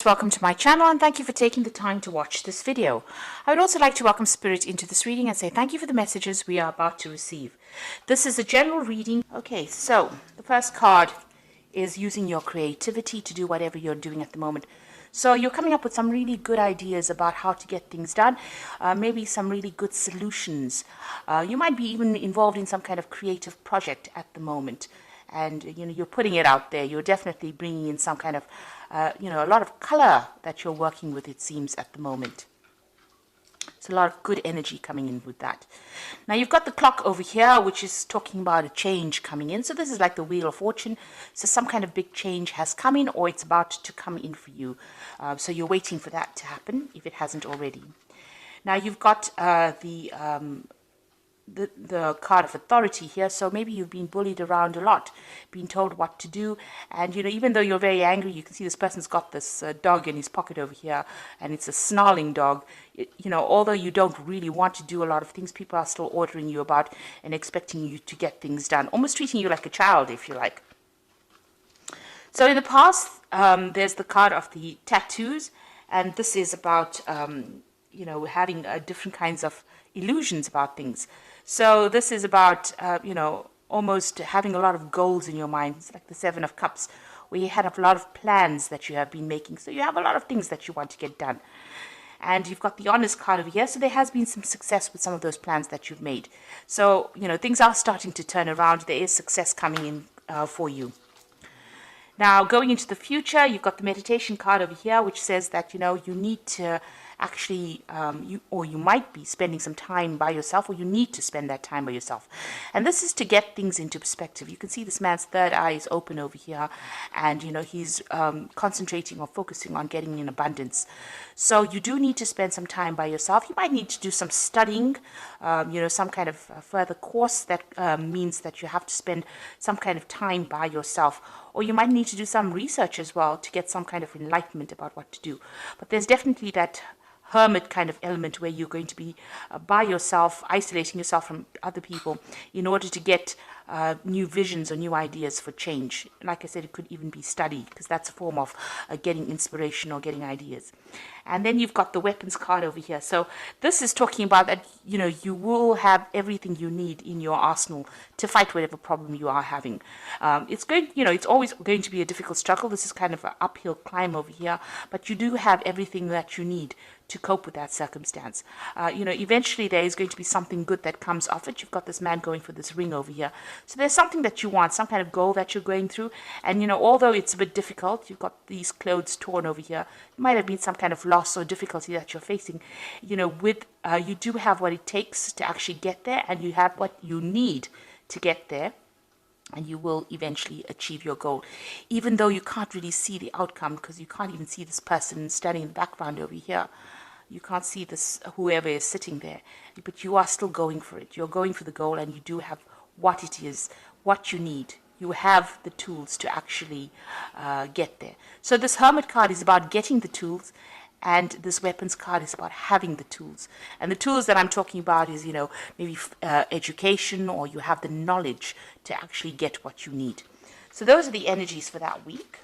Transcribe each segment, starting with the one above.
welcome to my channel and thank you for taking the time to watch this video. I would also like to welcome Spirit into this reading and say thank you for the messages we are about to receive. This is a general reading. Okay, so the first card is using your creativity to do whatever you're doing at the moment. So you're coming up with some really good ideas about how to get things done, maybe some really good solutions. You might be even involved in some kind of creative project at the moment. And you're putting it out there. You're definitely bringing in some kind of a lot of color that you're working with, it seems, at the moment. It's a lot of good energy coming in with that. Now you've got the clock over here, which is talking about a change coming in. So this is like the Wheel of Fortune. So some kind of big change has come in, or it's about to come in for you. So you're waiting for that to happen if it hasn't already. Now you've got the card of authority here. So maybe you've been bullied around a lot, being told what to do, and even though you're very angry, you can see this person's got this dog in his pocket over here, and it's a snarling dog. Although you don't really want to do a lot of things, people are still ordering you about and expecting you to get things done, almost treating you like a child, if you like. So in the past, there's the card of the tattoos, and this is about having different kinds of illusions about things. So this is about, almost having a lot of goals in your mind. It's like the Seven of Cups, where you had a lot of plans that you have been making. So you have a lot of things that you want to get done. And you've got the Honest card over here. So there has been some success with some of those plans that you've made. So, things are starting to turn around. There is success coming in for you. Now, going into the future, you've got the Meditation card over here, which says that, you need to actually, you might be spending some time by yourself, or you need to spend that time by yourself. And this is to get things into perspective. You can see this man's third eye is open over here, and, he's concentrating or focusing on getting in abundance. So you do need to spend some time by yourself. You might need to do some studying, some kind of further course that means that you have to spend some kind of time by yourself. Or you might need to do some research as well to get some kind of enlightenment about what to do. But there's definitely that hermit kind of element where you're going to be by yourself, isolating yourself from other people in order to get new visions or new ideas for change. Like I said, it could even be study, because that's a form of getting inspiration or getting ideas. And then you've got the Weapons card over here. So this is talking about that, you will have everything you need in your arsenal to fight whatever problem you are having. It's always going to be a difficult struggle. This is kind of an uphill climb over here, but you do have everything that you need to cope with that circumstance. Eventually there is going to be something good that comes off it. You've got this man going for this ring over here. So there's something that you want, some kind of goal that you're going through. And, although it's a bit difficult, you've got these clothes torn over here. It might have been some kind of loss or difficulty that you're facing. You do have what it takes to actually get there, and you have what you need to get there. And you will eventually achieve your goal, even though you can't really see the outcome, because you can't even see this person standing in the background over here. You can't see this, whoever is sitting there, but you are still going for it. You're going for the goal, and you do have what it is, what you need. You have the tools to actually get there. So this Hermit card is about getting the tools, and this Weapons card is about having the tools. And the tools that I'm talking about is, maybe education, or you have the knowledge to actually get what you need. So those are the energies for that week.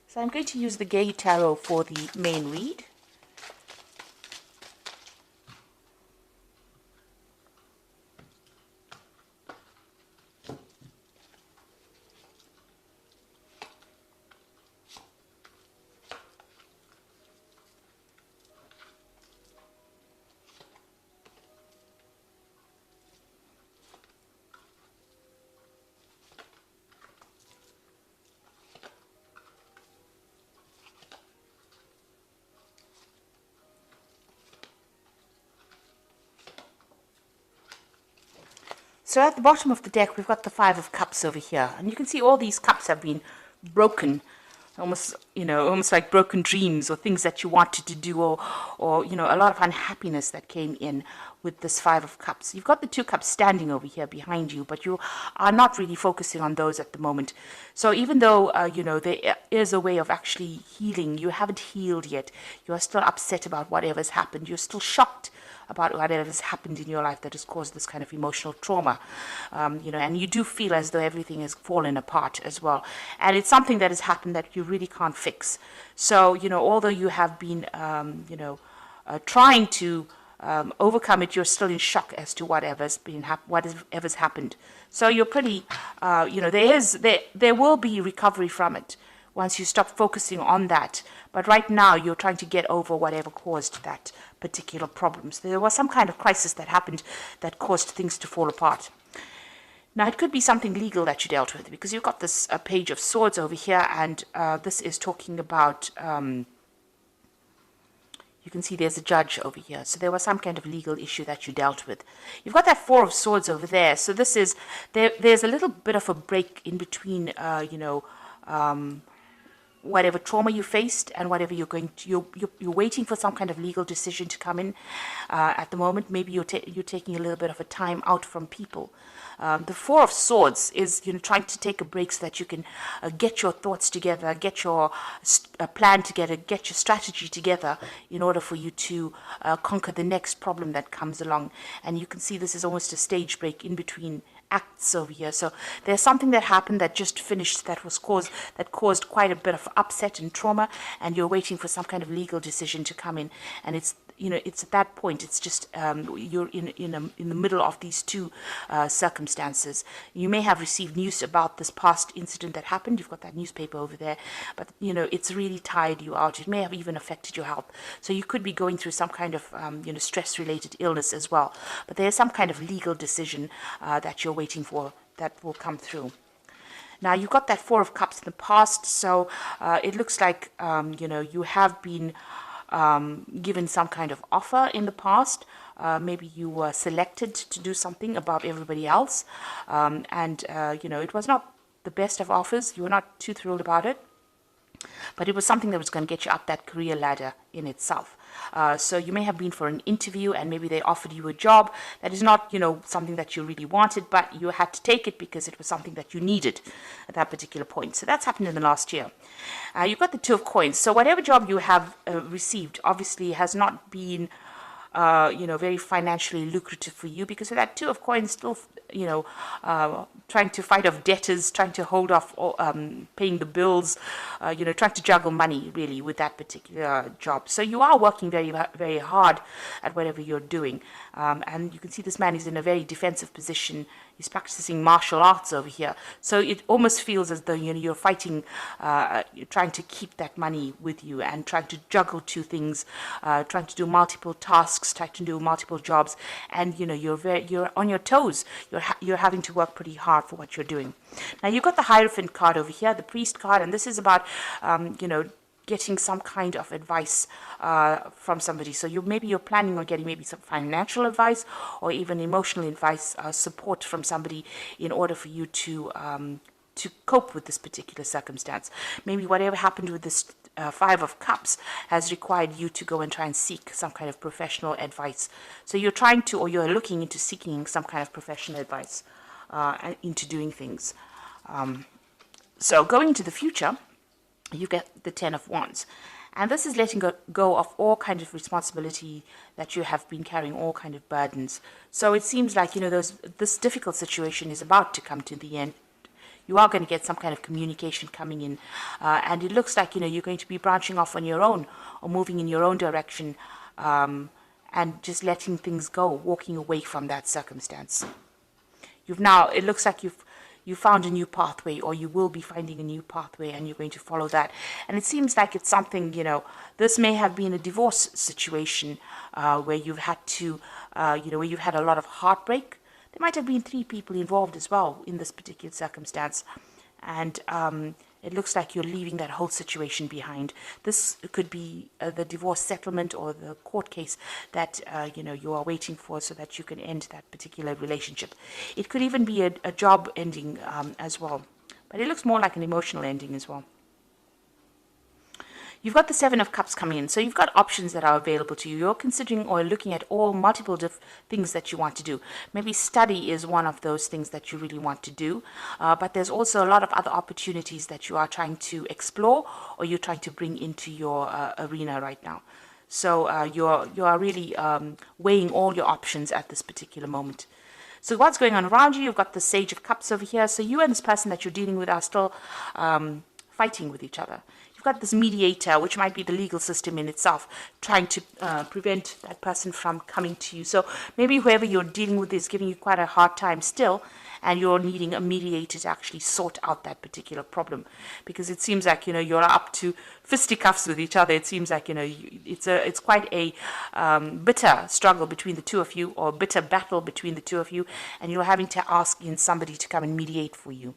So I'm going to use the Gay Tarot for the main read. So at the bottom of the deck, we've got the Five of Cups over here. And you can see all these cups have been broken, almost like broken dreams or things that you wanted to do, or a lot of unhappiness that came in with this Five of Cups. You've got the Two Cups standing over here behind you, but you are not really focusing on those at the moment. So even though, there is a way of actually healing, you haven't healed yet. You are still upset about whatever's happened. You're still shocked about whatever has happened in your life that has caused this kind of emotional trauma. And you do feel as though everything has fallen apart as well. And it's something that has happened that you really can't fix. So, although you have been, trying to overcome it, you're still in shock as to whatever's happened. So you're pretty, there will be recovery from it once you stop focusing on that. But right now, you're trying to get over whatever caused that particular problem. So there was some kind of crisis that happened that caused things to fall apart. Now, it could be something legal that you dealt with, because you've got this Page of Swords over here, and this is talking about... you can see there's a judge over here. So there was some kind of legal issue that you dealt with. You've got that Four of Swords over there. So this is, there's a little bit of a break in between, whatever trauma you faced and whatever you're waiting for some kind of legal decision to come in at the moment. Maybe you're taking a little bit of a time out from people. The Four of Swords is, trying to take a break so that you can get your thoughts together, get your plan together, get your strategy together in order for you to conquer the next problem that comes along. And you can see this is almost a stage break in between acts over here. So there's something that happened that just finished that caused quite a bit of upset and trauma, and you're waiting for some kind of legal decision to come in. And it's at that point, it's just you're in the middle of these two circumstances. You may have received news about this past incident that happened. You've got that newspaper over there, but it's really tired you out. It may have even affected your health. So you could be going through some kind of stress-related illness as well. But there's some kind of legal decision that you're waiting for that will come through. Now, you've got that Four of Cups in the past, so it looks like you have been given some kind of offer in the past. Maybe you were selected to do something above everybody else, and it was not the best of offers. You were not too thrilled about it, but it was something that was going to get you up that career ladder in itself. So you may have been for an interview, and maybe they offered you a job that is not, something that you really wanted, but you had to take it because it was something that you needed at that particular point. So that's happened in the last year. You've got the Two of Coins. So whatever job you have received obviously has not been very financially lucrative for you, because of that Two of Coins still, trying to fight off debtors, trying to hold off paying the bills, trying to juggle money really with that particular job. So you are working very, very hard at whatever you're doing. And you can see this man is in a very defensive position. He's practicing martial arts over here. So it almost feels as though you're fighting, you're trying to keep that money with you and trying to juggle two things, trying to do multiple tasks, trying to do multiple jobs, and you're on your toes. You're having to work pretty hard for what you're doing. Now you've got the Hierophant card over here, the Priest card, and this is about getting some kind of advice from somebody. So maybe you're planning on getting maybe some financial advice or even emotional advice, support from somebody in order for you to cope with this particular circumstance. Maybe whatever happened with this Five of Cups has required you to go and try and seek some kind of professional advice. So you're trying to, or you're looking into seeking some kind of professional advice into doing things. So going into the future, you get the Ten of Wands. And this is letting go of all kind of responsibility that you have been carrying, all kind of burdens. So it seems like, this difficult situation is about to come to the end. You are going to get some kind of communication coming in. And it looks like, you're going to be branching off on your own or moving in your own direction, and just letting things go, walking away from that circumstance. It looks like you found a new pathway, or you will be finding a new pathway, and you're going to follow that. And it seems like it's something, this may have been a divorce situation where you've had to, where you've had a lot of heartbreak. There might have been 3 people involved as well in this particular circumstance. And it looks like you're leaving that whole situation behind. This could be the divorce settlement or the court case that, you are waiting for so that you can end that particular relationship. It could even be a job ending as well. But it looks more like an emotional ending as well. You've got the Seven of Cups coming in. So you've got options that are available to you. You're considering or looking at all multiple things that you want to do. Maybe study is one of those things that you really want to do. But there's also a lot of other opportunities that you are trying to explore or you're trying to bring into your arena right now. So you are really weighing all your options at this particular moment. So what's going on around you? You've got the Sage of Cups over here. So you and this person that you're dealing with are still fighting with each other. You've got this mediator, which might be the legal system in itself, trying to prevent that person from coming to you. So maybe whoever you're dealing with is giving you quite a hard time still, and you're needing a mediator to actually sort out that particular problem, because it seems like you're up to fisticuffs with each other. It seems like it's quite a bitter struggle between the two of you, or bitter battle between the two of you, and you're having to ask in somebody to come and mediate for you.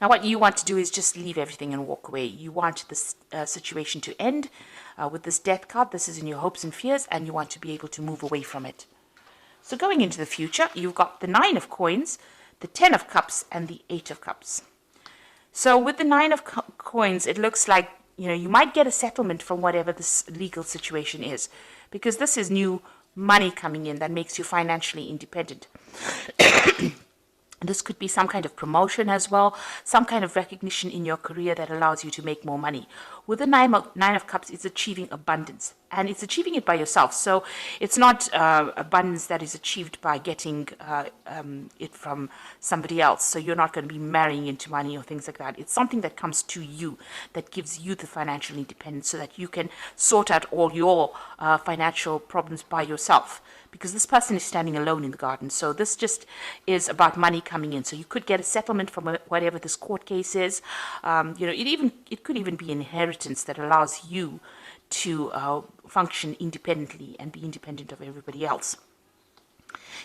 Now, what you want to do is just leave everything and walk away. You want this situation to end with this Death card. This is in your hopes and fears, and you want to be able to move away from it. So going into the future, you've got the 9 of Coins, the 10 of Cups, and the 8 of Cups. So with the 9 of Coins, it looks like you might get a settlement from whatever this legal situation is, because this is new money coming in that makes you financially independent. This could be some kind of promotion as well, some kind of recognition in your career that allows you to make more money. With the Nine of Cups, it's achieving abundance, and it's achieving it by yourself. So it's not abundance that is achieved by getting it from somebody else. So you're not going to be marrying into money or things like that. It's something that comes to you, that gives you the financial independence, so that you can sort out all your financial problems by yourself. Because this person is standing alone in the garden. So this just is about money coming in. So you could get a settlement from whatever this court case is. It could even be inheritance that allows you to function independently and be independent of everybody else.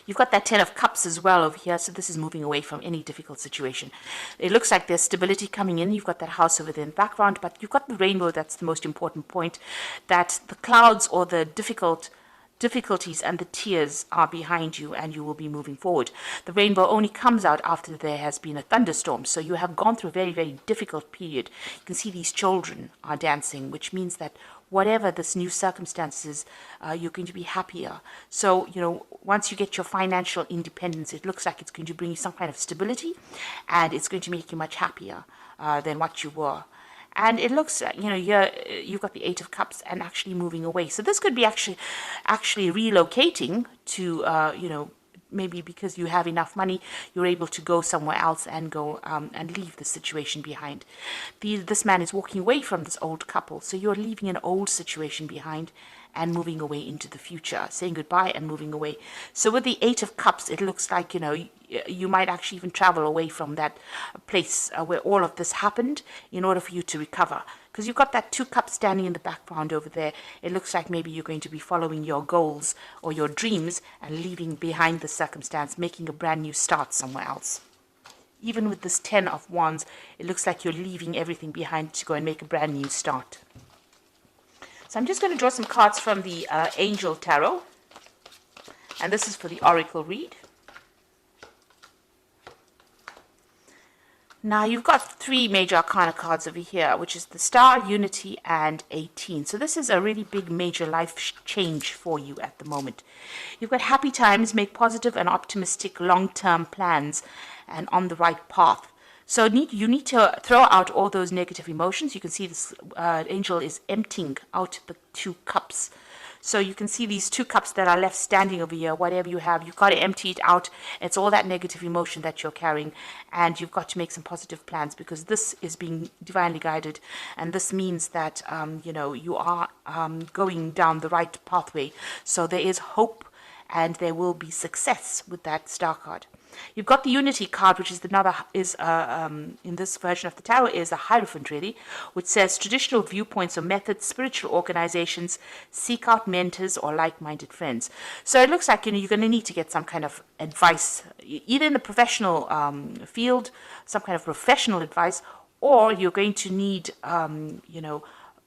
You've got that 10 of Cups as well over here, so this is moving away from any difficult situation. It looks like there's stability coming in. You've got that house over there in the background, but you've got the rainbow. That's the most important point, that the clouds or the difficulties and the tears are behind you, and you will be moving forward. The rainbow only comes out after there has been a thunderstorm, so you have gone through a very, very difficult period. You can see these children are dancing, which means that whatever this new circumstances, you're going to be happier. So, once you get your financial independence, it looks like it's going to bring you some kind of stability, and it's going to make you much happier than what you were. And it looks, here you've got the 8 of Cups and actually moving away. So this could be actually relocating to, maybe because you have enough money, you're able to go somewhere else and go and leave the situation behind. This man is walking away from this old couple. So you're leaving an old situation behind and moving away into the future, saying goodbye and moving away. So with the 8 of Cups, it looks like, you might actually even travel away from that place where all of this happened in order for you to recover. Because you've got that 2 cups standing in the background over there. It looks like maybe you're going to be following your goals or your dreams and leaving behind the circumstance, making a brand new start somewhere else. Even with this 10 of Wands, it looks like you're leaving everything behind to go and make a brand new start. So I'm just going to draw some cards from the Angel Tarot. And this is for the Oracle read. Now you've got 3 major arcana cards over here, which is the Star, Unity, and 18. So this is a really big major life change for you at the moment. You've got happy times, make positive and optimistic long-term plans, and on the right path. So you need to throw out all those negative emotions. You can see this angel is emptying out the 2 cups. So you can see these 2 cups that are left standing over here. Whatever you have, you've got to empty it out. It's all that negative emotion that you're carrying, and you've got to make some positive plans, because this is being divinely guided, and this means that you are going down the right pathway. So there is hope, and there will be success with that Star card. You've got the Unity card, which is in this version of the tarot is a Hierophant, really, which says traditional viewpoints or methods, spiritual organizations, seek out mentors or like-minded friends. So it looks like you're going to need to get some kind of advice, either in the professional field, some kind of professional advice, or you're going to need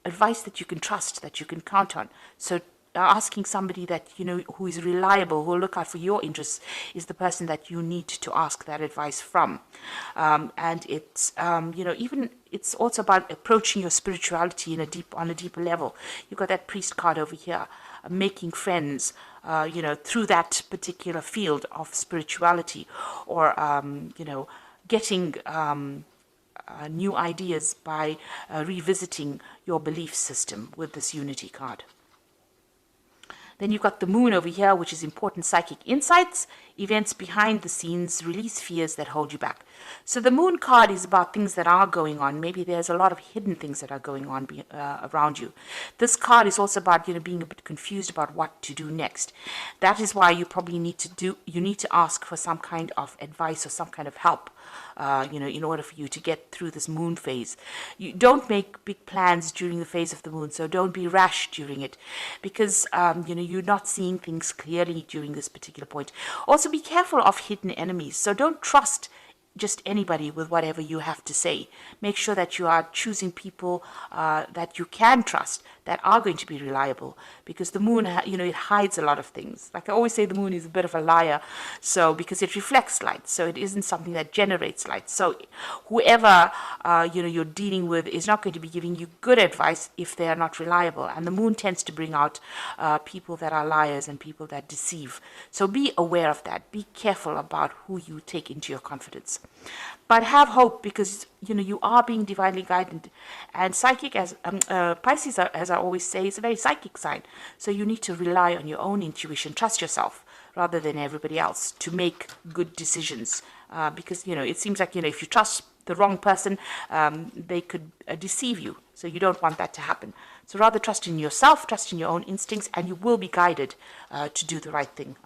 advice that you can trust, that you can count on. So asking somebody that who is reliable, who will look out for your interests, is the person that you need to ask that advice from. And it's even it's also about approaching your spirituality on a deeper level. You've got that Priest card over here, making friends through that particular field of spirituality, or getting new ideas by revisiting your belief system with this Unity card. Then you've got the moon over here, which is important psychic insights, events behind the scenes, release fears that hold you back. So the moon card is about things that are going on. Maybe there's a lot of hidden things that are going on around you. This card is also about, being a bit confused about what to do next. That is why you probably need to ask for some kind of advice or some kind of help, in order for you to get through this moon phase. You don't make big plans during the phase of the moon, so don't be rash during it, because, you're not seeing things clearly during this particular point. Also, be careful of hidden enemies. So don't trust just anybody with whatever you have to say. Make sure that you are choosing people that you can trust, that are going to be reliable, because the moon, it hides a lot of things. Like I always say, the moon is a bit of a liar, so because it reflects light, so it isn't something that generates light. So whoever you're dealing with is not going to be giving you good advice if they are not reliable. And the moon tends to bring out people that are liars and people that deceive. So be aware of that. Be careful about who you take into your confidence. But have hope, because you are being divinely guided, and psychic, as Pisces, as I always say, is a very psychic sign. So you need to rely on your own intuition, trust yourself rather than everybody else to make good decisions. Because it seems like if you trust the wrong person, they could deceive you. So you don't want that to happen. So rather trust in yourself, trust in your own instincts, and you will be guided to do the right thing,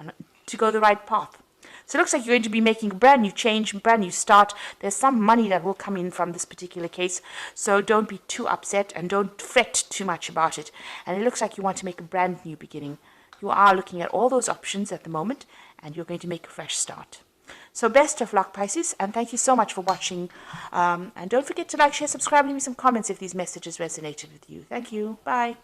to go the right path. So it looks like you're going to be making a brand new change, brand new start. There's some money that will come in from this particular case. So don't be too upset and don't fret too much about it. And it looks like you want to make a brand new beginning. You are looking at all those options at the moment, and you're going to make a fresh start. So best of luck, Pisces, and thank you so much for watching. And don't forget to like, share, subscribe, and leave me some comments if these messages resonated with you. Thank you. Bye.